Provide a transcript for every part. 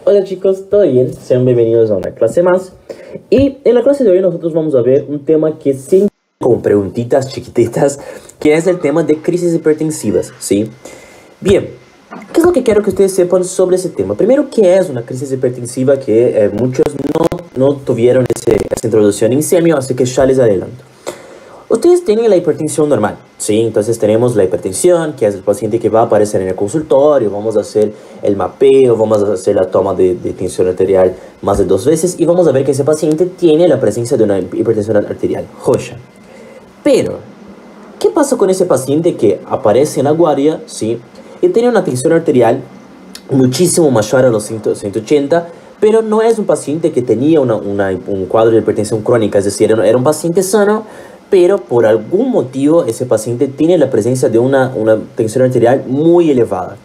Hola chicos, ¿todo bien? Sean bienvenidos a una clase más. Y en la clase de hoy nosotros vamos a ver un tema que siempre como preguntitas chiquititas, que es el tema de crisis hipertensivas, ¿sí? Bien, ¿qué es lo que quiero que ustedes sepan sobre ese tema? Primero, ¿qué es una crisis hipertensiva? Que muchos no tuvieron esa introducción en semio, así que ya les adelanto. Ustedes tienen la hipertensión normal, ¿sí? Entonces tenemos la hipertensión, que es el paciente que va a aparecer en el consultorio, vamos a hacer el mapeo, vamos a hacer la toma de tensión arterial más de 2 veces y vamos a ver que ese paciente tiene la presencia de una hipertensión arterial, joya. Pero, ¿qué pasa con ese paciente que aparece en la guardia, ¿sí? Y tiene una tensión arterial muchísimo mayor a los 180, pero no es un paciente que tenía un cuadro de hipertensión crónica, es decir, era un paciente sano, pero por algún motivo ese paciente tiene la presencia de una tensión arterial muy elevada.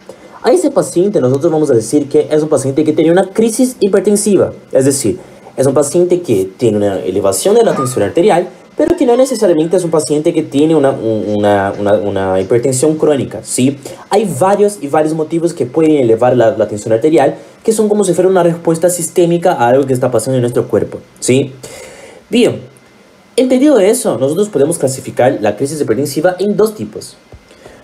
A ese paciente nosotros vamos a decir que es un paciente que tiene una crisis hipertensiva, es decir, es un paciente que tiene una elevación de la tensión arterial, pero que no necesariamente es un paciente que tiene una hipertensión crónica, ¿sí? Hay varios motivos que pueden elevar la tensión arterial, que son como si fuera una respuesta sistémica a algo que está pasando en nuestro cuerpo, ¿sí? Bien. Entendido eso, nosotros podemos clasificar la crisis hipertensiva en 2 tipos.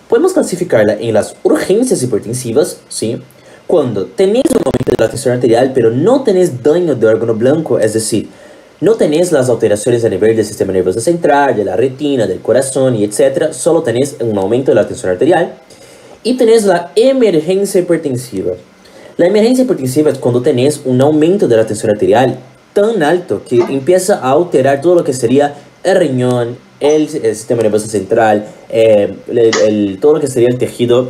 Podemos clasificarla en las urgencias hipertensivas, ¿sí? Cuando tenés un aumento de la tensión arterial, pero no tenés daño de órgano blanco, es decir, no tenés las alteraciones a nivel del sistema nervioso central, de la retina, del corazón y etc. Solo tenés un aumento de la tensión arterial. Y tenés la emergencia hipertensiva. La emergencia hipertensiva es cuando tenés un aumento de la tensión arterial tan alto que empieza a alterar todo lo que sería el riñón, el sistema nervioso central, todo lo que sería el tejido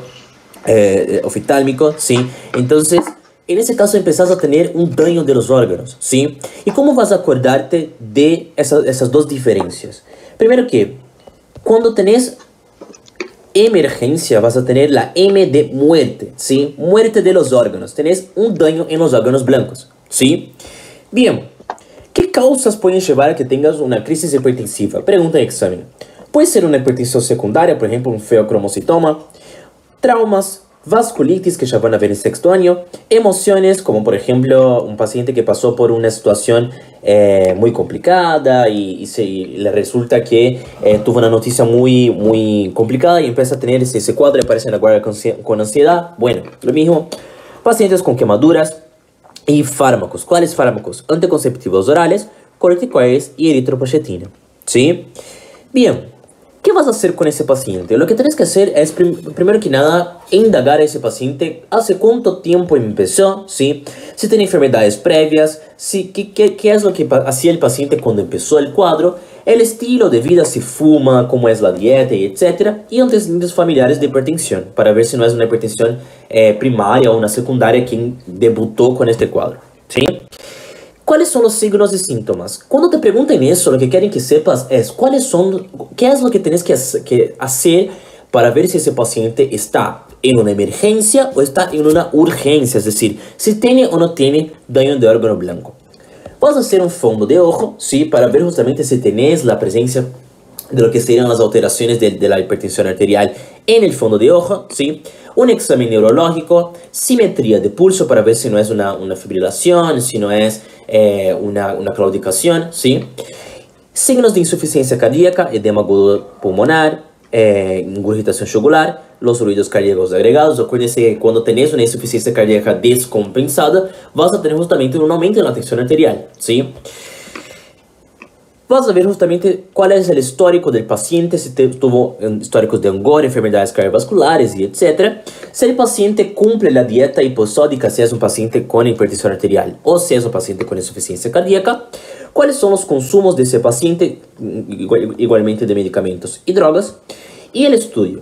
oftalmico, ¿sí? Entonces, en ese caso empezás a tener un daño de los órganos, ¿sí? ¿Y cómo vas a acordarte de esas 2 diferencias? Primero que, cuando tenés emergencia, vas a tener la M de muerte, ¿sí? Muerte de los órganos. Tenés un daño en los órganos blancos, ¿sí? Bien. ¿Qué causas pueden llevar a que tengas una crisis hipertensiva? Pregunta de examen. Puede ser una hipertensión secundaria, por ejemplo, un feocromocitoma, traumas, vasculitis, que ya van a ver en 6º año, emociones, como por ejemplo un paciente que pasó por una situación muy complicada y le resulta que tuvo una noticia muy complicada y empieza a tener ese cuadro y aparece en la guardia con ansiedad. Bueno, lo mismo. Pacientes con quemaduras. Y fármacos. ¿Cuáles fármacos? Anticonceptivos orales, corticoides y eritropoyetina, ¿sí? Bien, ¿qué vas a hacer con ese paciente? Lo que tienes que hacer es, primero que nada, indagar a ese paciente hace cuánto tiempo empezó, ¿sí? Si tiene enfermedades previas, ¿sí? ¿Qué es lo que hacía el paciente cuando empezó el cuadro? El estilo de vida, si fuma, cómo es la dieta, y etc. Y antecedentes familiares de hipertensión, para ver si no es una hipertensión primaria o una secundaria quien debutó con este cuadro, ¿sí? ¿Cuáles son los signos y síntomas? Cuando te preguntan eso, lo que quieren que sepas es qué es lo que tienes que hacer para ver si ese paciente está en una emergencia o está en una urgencia, es decir, si tiene o no tiene daño de órgano blanco. Vas a hacer un fondo de ojo, ¿sí? Para ver justamente si tenés la presencia de lo que serían las alteraciones de la hipertensión arterial en el fondo de ojo, ¿sí? Un examen neurológico, simetría de pulso para ver si no es una fibrilación, si no es una claudicación, ¿sí? Signos de insuficiencia cardíaca, edema agudo pulmonar, ingurgitación jugular, los ruidos cardíacos agregados. Acuérdense que cuando tenés una insuficiencia cardíaca descompensada, vas a tener justamente un aumento en la tensión arterial, ¿sí? Vas a ver justamente cuál es el histórico del paciente, si tuvo históricos de angor, enfermedades cardiovasculares y etc. Si el paciente cumple la dieta hiposódica, si es un paciente con hipertensión arterial o si es un paciente con insuficiencia cardíaca. Cuáles son los consumos de ese paciente, igualmente de medicamentos y drogas. Y el estudio.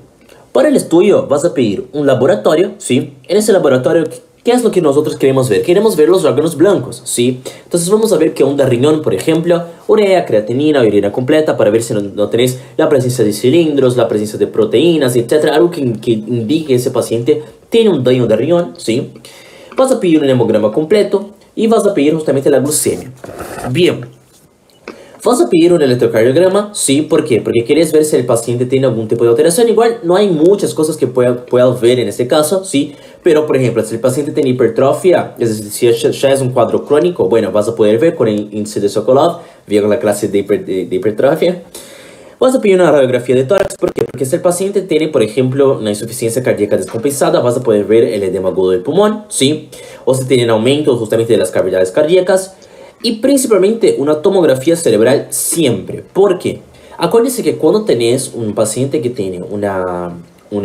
Para el estudio vas a pedir un laboratorio, ¿sí? En ese laboratorio, ¿qué es lo que nosotros queremos ver? Queremos ver los órganos blancos, ¿sí? Entonces vamos a ver qué onda riñón, por ejemplo, urea, creatinina, orina completa, para ver si no tenés la presencia de cilindros, la presencia de proteínas, etc. Algo que indique que ese paciente tiene un daño de riñón, ¿sí? Vas a pedir un hemograma completo y vas a pedir justamente la glucemia. Bien. Vas a pedir un electrocardiograma, ¿sí? ¿Por qué? Porque quieres ver si el paciente tiene algún tipo de alteración. Igual no hay muchas cosas que puedas ver en este caso, ¿sí? Pero, por ejemplo, si el paciente tiene hipertrofia, es decir, si ya es un cuadro crónico, bueno, vas a poder ver con el índice de Sokolov, vieron la clase de hipertrofia. Vas a pedir una radiografía de tórax, ¿por qué? Porque si el paciente tiene, por ejemplo, una insuficiencia cardíaca descompensada, vas a poder ver el edema agudo del pulmón, ¿sí? O si tienen aumento justamente de las cavidades cardíacas. Y principalmente una tomografía cerebral siempre. ¿Por qué? Acuérdense que cuando tenés un paciente que tiene una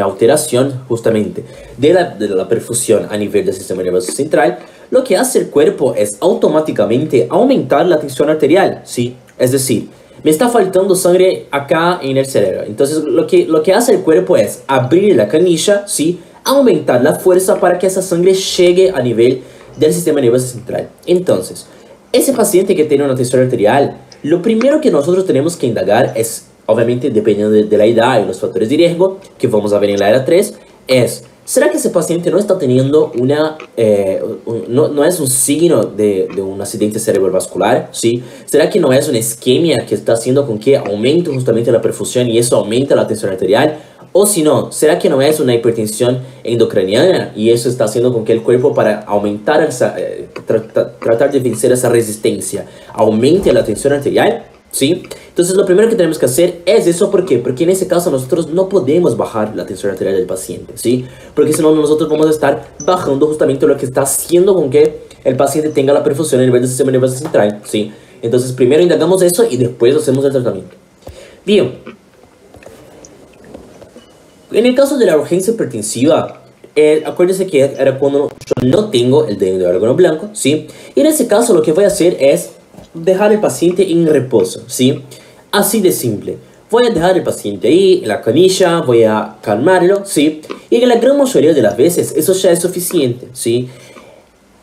alteración justamente de la perfusión a nivel del sistema nervioso central, lo que hace el cuerpo es automáticamente aumentar la tensión arterial, ¿sí? Es decir, me está faltando sangre acá en el cerebro. Entonces lo que hace el cuerpo es abrir la canilla, ¿sí? Aumentar la fuerza para que esa sangre llegue a nivel del sistema nervioso central. Entonces, ese paciente que tiene una tensión arterial, lo primero que nosotros tenemos que indagar es, obviamente dependiendo de la edad y los factores de riesgo, que vamos a ver en la era 3, es, ¿será que ese paciente no está teniendo no es un signo de un accidente cerebrovascular? ¿Sí? ¿Será que no es una isquemia que está haciendo con que aumente justamente la perfusión y eso aumenta la tensión arterial? O si no, ¿será que no es una hipertensión endocraniana y eso está haciendo con que el cuerpo, para aumentar tratar de vencer esa resistencia, aumente la tensión arterial? ¿Sí? Entonces lo primero que tenemos que hacer es eso. ¿Por qué? Porque en ese caso nosotros no podemos bajar la tensión arterial del paciente, ¿sí? Porque si no, nosotros vamos a estar bajando justamente lo que está haciendo con que el paciente tenga la perfusión a nivel del sistema nervioso central, ¿sí? Entonces primero indagamos eso y después hacemos el tratamiento. Bien. En el caso de la urgencia hipertensiva, acuérdense que era cuando yo no tengo el daño de órgano blanco, ¿sí? Y en ese caso lo que voy a hacer es dejar al paciente en reposo, ¿sí? Así de simple. Voy a dejar al paciente ahí en la canilla, voy a calmarlo, ¿sí? Y en la gran mayoría de las veces eso ya es suficiente, ¿sí?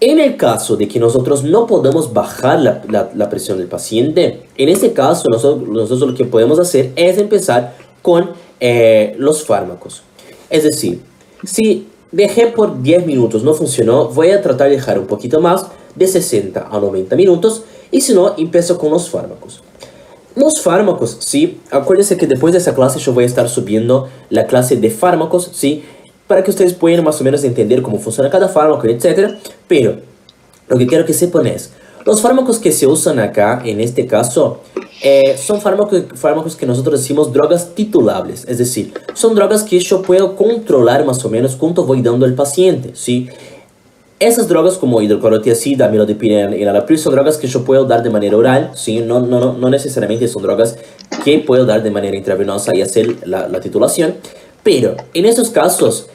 En el caso de que nosotros no podamos bajar la presión del paciente, en ese caso nosotros lo que podemos hacer es empezar con los fármacos. Es decir, si dejé por 10 minutos no funcionó, voy a tratar de dejar un poquito más, de 60 a 90 minutos, y si no, empiezo con los fármacos. Los fármacos, ¿sí? Acuérdense que después de esa clase yo voy a estar subiendo la clase de fármacos, ¿sí? Para que ustedes puedan más o menos entender cómo funciona cada fármaco, etc. Pero lo que quiero que sepan es, los fármacos que se usan acá, en este caso, son fármacos que nosotros decimos drogas titulables. Es decir, son drogas que yo puedo controlar más o menos cuánto voy dando al paciente, ¿sí? Esas drogas como hidroclorotiazida, amlodipina y enalapril son drogas que yo puedo dar de manera oral, ¿sí? No necesariamente son drogas que puedo dar de manera intravenosa y hacer la titulación. Pero en esos casos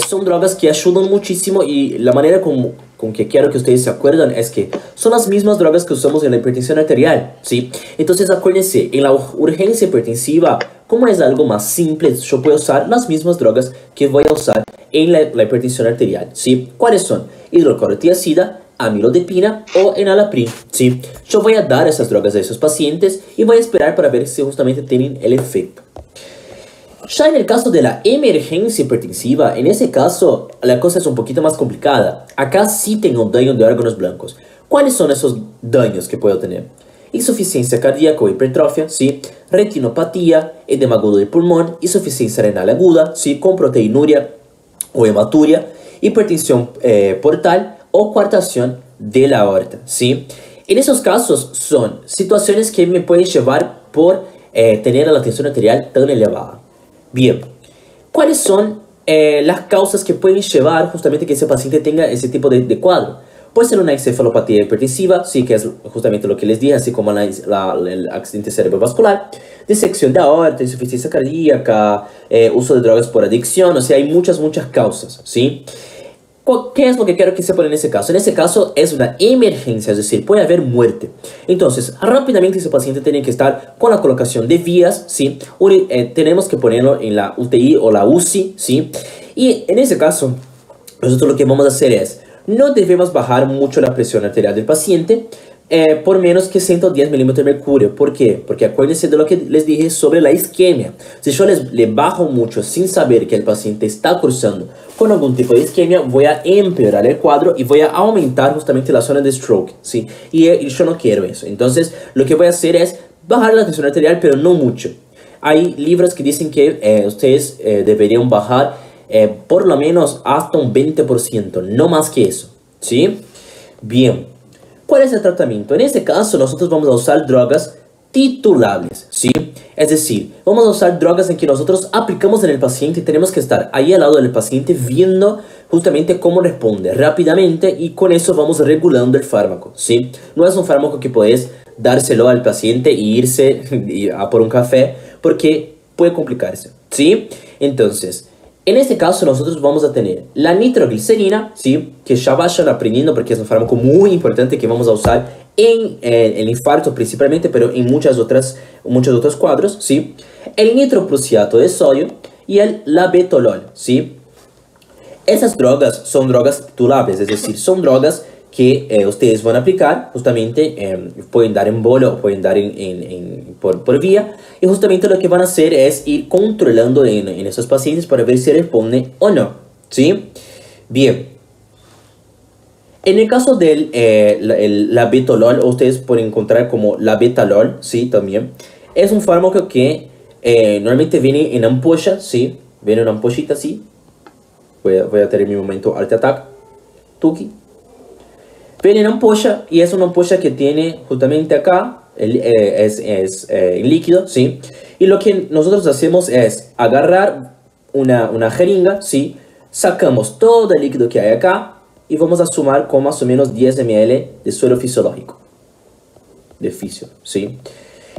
son drogas que ayudan muchísimo, y la manera con que quiero que ustedes se acuerdan es que son las mismas drogas que usamos en la hipertensión arterial, ¿sí? Entonces acuérdense, en la urgencia hipertensiva, como es algo más simple, yo puedo usar las mismas drogas que voy a usar en la hipertensión arterial, ¿sí? ¿Cuáles son? Hidroclorotiazida, amlodipina o enalapril, ¿sí? Yo voy a dar esas drogas a esos pacientes y voy a esperar para ver si justamente tienen el efecto. Ya en el caso de la emergencia hipertensiva, en ese caso la cosa es un poquito más complicada. Acá sí tengo daño de órganos blancos. ¿Cuáles son esos daños que puedo tener? Insuficiencia cardíaca o hipertrofia, ¿sí? Retinopatía, edema agudo del pulmón, insuficiencia renal aguda, ¿sí? Con proteinuria o hematuria, hipertensión portal o coartación de la aorta, ¿sí? En esos casos son situaciones que me pueden llevar por tener la tensión arterial tan elevada. Bien, ¿cuáles son las causas que pueden llevar justamente que ese paciente tenga ese tipo de cuadro? Puede ser una encefalopatía hipertensiva, sí, que es justamente lo que les dije, así como el accidente cerebrovascular, disección de aorta, insuficiencia cardíaca, uso de drogas por adicción, o sea, hay muchas causas, ¿sí? ¿Qué es lo que quiero que sepan en ese caso? En ese caso es una emergencia, es decir, puede haber muerte. Entonces, rápidamente ese paciente tiene que estar con la colocación de vías, ¿sí? Tenemos que ponerlo en la UTI o la UCI, ¿sí? Y en ese caso, nosotros lo que vamos a hacer es, no debemos bajar mucho la presión arterial del paciente por menos que 110 milímetros de mercurio. ¿Por qué? Porque acuérdense de lo que les dije sobre la isquemia. Si yo le bajo mucho sin saber que el paciente está cursando con algún tipo de isquemia, voy a empeorar el cuadro y voy a aumentar justamente la zona de stroke, ¿sí? Y yo no quiero eso. Entonces, lo que voy a hacer es bajar la tensión arterial, pero no mucho. Hay libros que dicen que ustedes deberían bajar por lo menos hasta un 20%, no más que eso, ¿sí? Bien, ¿cuál es el tratamiento? En este caso nosotros vamos a usar drogas titulables, ¿sí? Es decir, vamos a usar drogas en que nosotros aplicamos en el paciente y tenemos que estar ahí al lado del paciente viendo justamente cómo responde rápidamente, y con eso vamos regulando el fármaco, ¿sí? No es un fármaco que puedes dárselo al paciente e irse a por un café, porque puede complicarse, ¿sí? Entonces, en este caso nosotros vamos a tener la nitroglicerina, ¿sí? Que ya vayan aprendiendo porque es un fármaco muy importante que vamos a usar en el infarto principalmente, pero en muchos otros cuadros, ¿sí? El nitroprusiato de sodio y el labetalol, ¿sí? Esas drogas son drogas titulables, es decir, son drogas que ustedes van a aplicar, justamente pueden dar en bolo o pueden dar por vía, y justamente lo que van a hacer es ir controlando en esos pacientes para ver si responden o no, ¿sí? Bien, en el caso del labetalol, ustedes pueden encontrar como labetalol, ¿sí? También es un fármaco que normalmente viene en ampolla, ¿sí? Viene en una ampollita así. Voy a tener mi momento Art Attack. Tuki. Viene en ampolla y es una ampolla que tiene justamente acá, es líquido, ¿sí? Y lo que nosotros hacemos es agarrar una jeringa, ¿sí? Sacamos todo el líquido que hay acá y vamos a sumar con más o menos 10 ml de suero fisiológico. De fisio, ¿sí?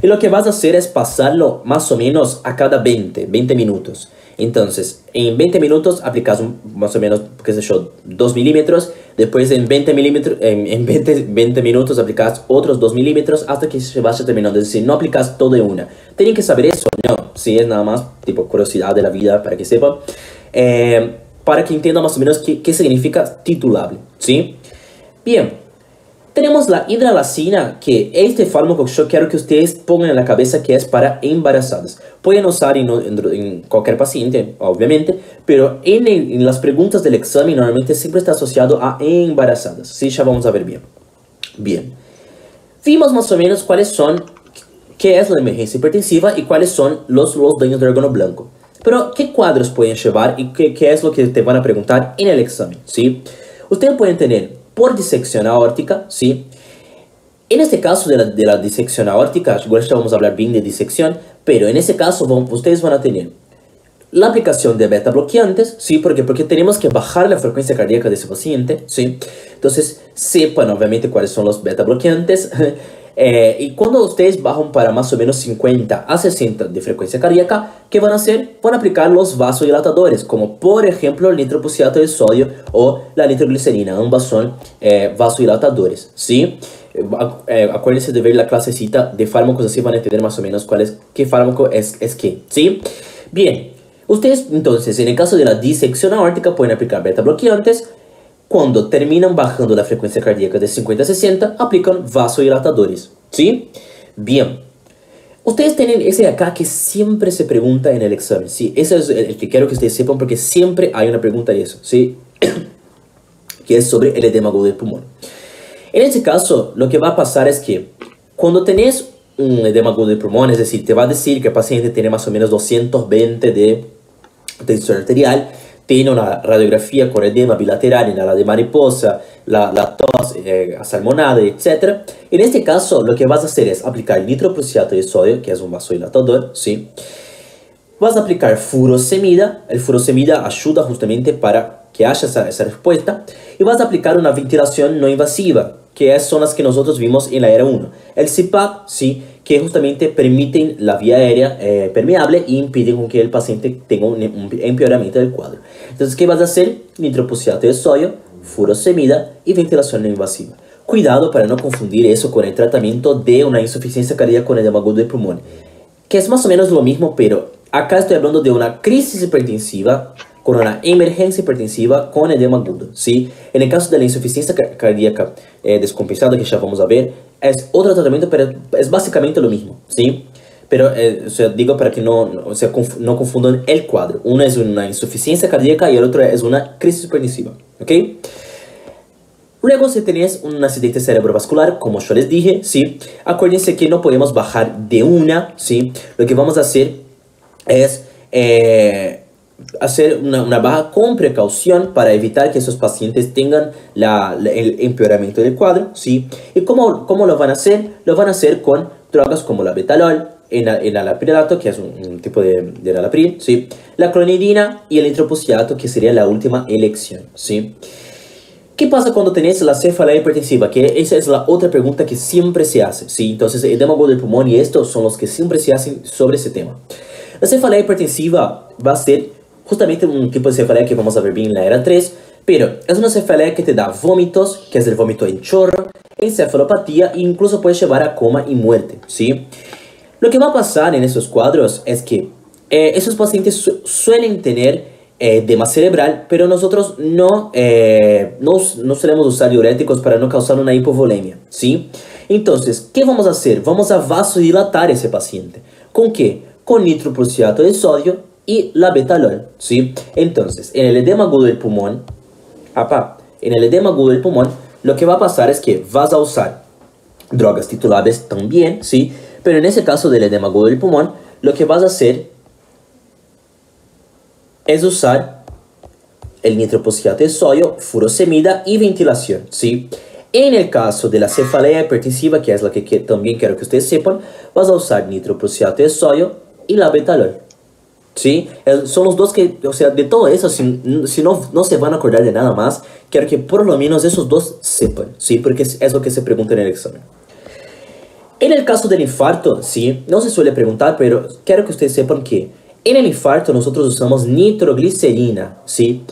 Y lo que vas a hacer es pasarlo más o menos a cada 20 minutos. Entonces, en 20 minutos aplicas más o menos, qué sé yo, 2 milímetros. Después en 20 minutos aplicas otros 2 milímetros hasta que se vaya terminando. Es decir, no aplicas todo de una. ¿Tienen que saber eso? No. Sí, es nada más tipo curiosidad de la vida para que sepan. Para que entiendan más o menos qué significa titulable, ¿sí? Bien. Tenemos la hidralazina, que este fármaco yo quiero que ustedes pongan en la cabeza que es para embarazadas. Pueden usar en cualquier paciente, obviamente, pero en las preguntas del examen normalmente siempre está asociado a embarazadas. Sí, ya vamos a ver bien. Bien. Vimos más o menos qué es la emergencia hipertensiva y cuáles son los daños del órgano blanco. Pero, ¿qué cuadros pueden llevar y qué es lo que te van a preguntar en el examen? ¿Sí? Ustedes pueden tener por disección aórtica, ¿sí? En este caso de la disección aórtica, igual ya vamos a hablar bien de disección, pero en ese caso ustedes van a tener la aplicación de beta bloqueantes, ¿sí? Porque tenemos que bajar la frecuencia cardíaca de ese paciente, ¿sí? Entonces, sepan obviamente cuáles son los beta bloqueantes. Y cuando ustedes bajan para más o menos 50 a 60 de frecuencia cardíaca, ¿qué van a hacer? Van a aplicar los vasodilatadores, como por ejemplo el nitroprusiato de sodio o la nitroglicerina. Ambas son vasodilatadores, ¿sí? Acuérdense de ver la clasecita de fármacos, así van a entender más o menos qué fármaco es qué, ¿sí? Bien, ustedes entonces en el caso de la disección aórtica pueden aplicar beta bloqueantes. Cuando terminan bajando la frecuencia cardíaca de 50 a 60, aplican vasodilatadores, ¿sí? Bien. Ustedes tienen ese acá que siempre se pregunta en el examen, ¿sí? Ese es el que quiero que ustedes sepan porque siempre hay una pregunta de eso, ¿sí? Que es sobre el edema agudo del pulmón. En este caso, lo que va a pasar es que cuando tenés un edema agudo del pulmón, es decir, te va a decir que el paciente tiene más o menos 220 de tensión arterial, tiene una radiografía con edema bilateral en la de mariposa, la tos asalmonada, etc. En este caso, lo que vas a hacer es aplicar nitroprusiato de sodio, que es un vasodilatador, ¿sí? Vas a aplicar furosemida. El furosemida ayuda justamente para que haya esa respuesta. Y vas a aplicar una ventilación no invasiva, que son las que nosotros vimos en la era 1. El CPAP, ¿sí? Que justamente permiten la vía aérea permeable y impiden que el paciente tenga un empeoramiento del cuadro. Entonces, ¿qué vas a hacer? Nitroprusiato de sodio, furosemida y ventilación no invasiva. Cuidado para no confundir eso con el tratamiento de una insuficiencia cardíaca con edema agudo del pulmón, que es más o menos lo mismo, pero acá estoy hablando de una crisis hipertensiva con una emergencia hipertensiva con edema agudo, ¿sí? En el caso de la insuficiencia cardíaca descompensada, que ya vamos a ver, es otro tratamiento, pero es básicamente lo mismo, ¿sí? Pero, digo para que no confundan el cuadro. Uno es una insuficiencia cardíaca y el otro es una crisis hipertensiva, ¿ok? Luego, si tenés un accidente cerebrovascular, como yo les dije, ¿sí? Acuérdense que no podemos bajar de una, ¿sí? Lo que vamos a hacer es hacer una baja con precaución para evitar que esos pacientes tengan el empeoramiento del cuadro, ¿sí? ¿Y cómo lo van a hacer? Lo van a hacer con drogas como la betalol, el alapirilato, que es un tipo de enalapril, ¿sí? La clonidina y el nitroprusiato, que sería la última elección, ¿sí? ¿Qué pasa cuando tenés la cefalea hipertensiva? Que esa es la otra pregunta que siempre se hace, ¿sí? Entonces, edema agudo del pulmón y estos son los que siempre se hacen sobre ese tema. La cefalea hipertensiva va a ser justamente un tipo de cefalea que vamos a ver bien en la era 3, pero es una cefalea que te da vómitos, que es el vómito en chorro, encefalopatía e incluso puede llevar a coma y muerte, ¿sí? Lo que va a pasar en esos cuadros es que esos pacientes suelen tener edema cerebral, pero nosotros no solemos usar diuréticos para no causar una hipovolemia, ¿sí? Entonces, ¿qué vamos a hacer? Vamos a vasodilatar ese paciente. ¿Con qué? Con nitroprusiato de sodio y la betalol, ¿sí? Entonces, en el edema agudo del pulmón, lo que va a pasar es que vas a usar drogas titulares también, ¿sí? Pero en ese caso del edema agudo del pulmón, lo que vas a hacer es usar el nitroprusiato de sodio, furosemida y ventilación, ¿sí? En el caso de la cefalea hipertensiva, que es la que también quiero que ustedes sepan, vas a usar nitroprusiato de sodio y la betalol, ¿sí? Son los dos que, o sea, de todo eso, si no se van a acordar de nada más, quiero que por lo menos esos dos sepan, ¿sí? Porque es lo que se pregunta en el examen. En el caso del infarto, ¿sí? No se suele preguntar, pero quiero que ustedes sepan que en el infarto nosotros usamos nitroglicerina, ¿sí?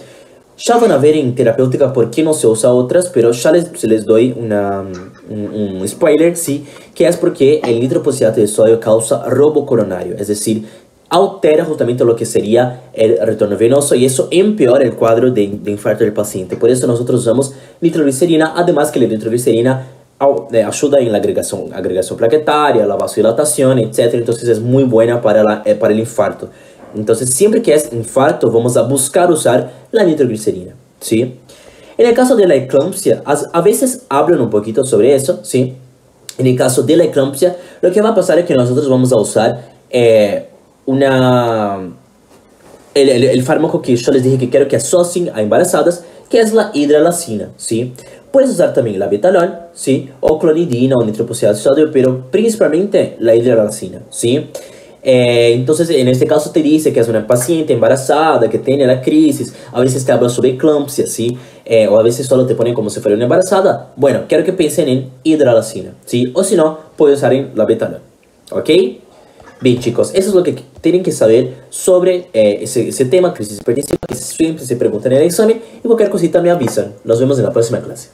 Ya van a ver en terapéutica por qué no se usa otras, pero ya les doy un spoiler, ¿sí? Que es porque el nitroprusiato de sodio causa robo coronario, es decir, altera justamente lo que sería el retorno venoso y eso empeora el cuadro de infarto del paciente. Por eso nosotros usamos nitroglicerina, además que la nitroglicerina ayuda en la agregación plaquetaria, la vasodilatación, etc. Entonces es muy buena para el infarto. Entonces siempre que es infarto vamos a buscar usar la nitroglicerina, ¿sí? En el caso de la eclampsia, a veces hablan un poquito sobre eso, ¿sí? En el caso de la eclampsia, lo que va a pasar es que nosotros vamos a usar el fármaco que yo les dije que quiero que asocien a embarazadas, que es la hidralazina, ¿sí? Puedes usar también la betalol, ¿sí? O clonidina o nitroprusiato de sodio, pero principalmente la hidralazina, ¿sí? Entonces, en este caso te dice que es una paciente embarazada que tiene la crisis. A veces te habla sobre eclampsia, ¿sí? O a veces solo te ponen como si fuera una embarazada. Bueno, quiero que piensen en hidralazina, ¿sí? O si no, puedes usar en la betalol, ¿ok? Bien, chicos, eso es lo que tienen que saber sobre ese tema, crisis hipertensiva, que siempre se pregunta en el examen. Y cualquier cosita me avisan. Nos vemos en la próxima clase.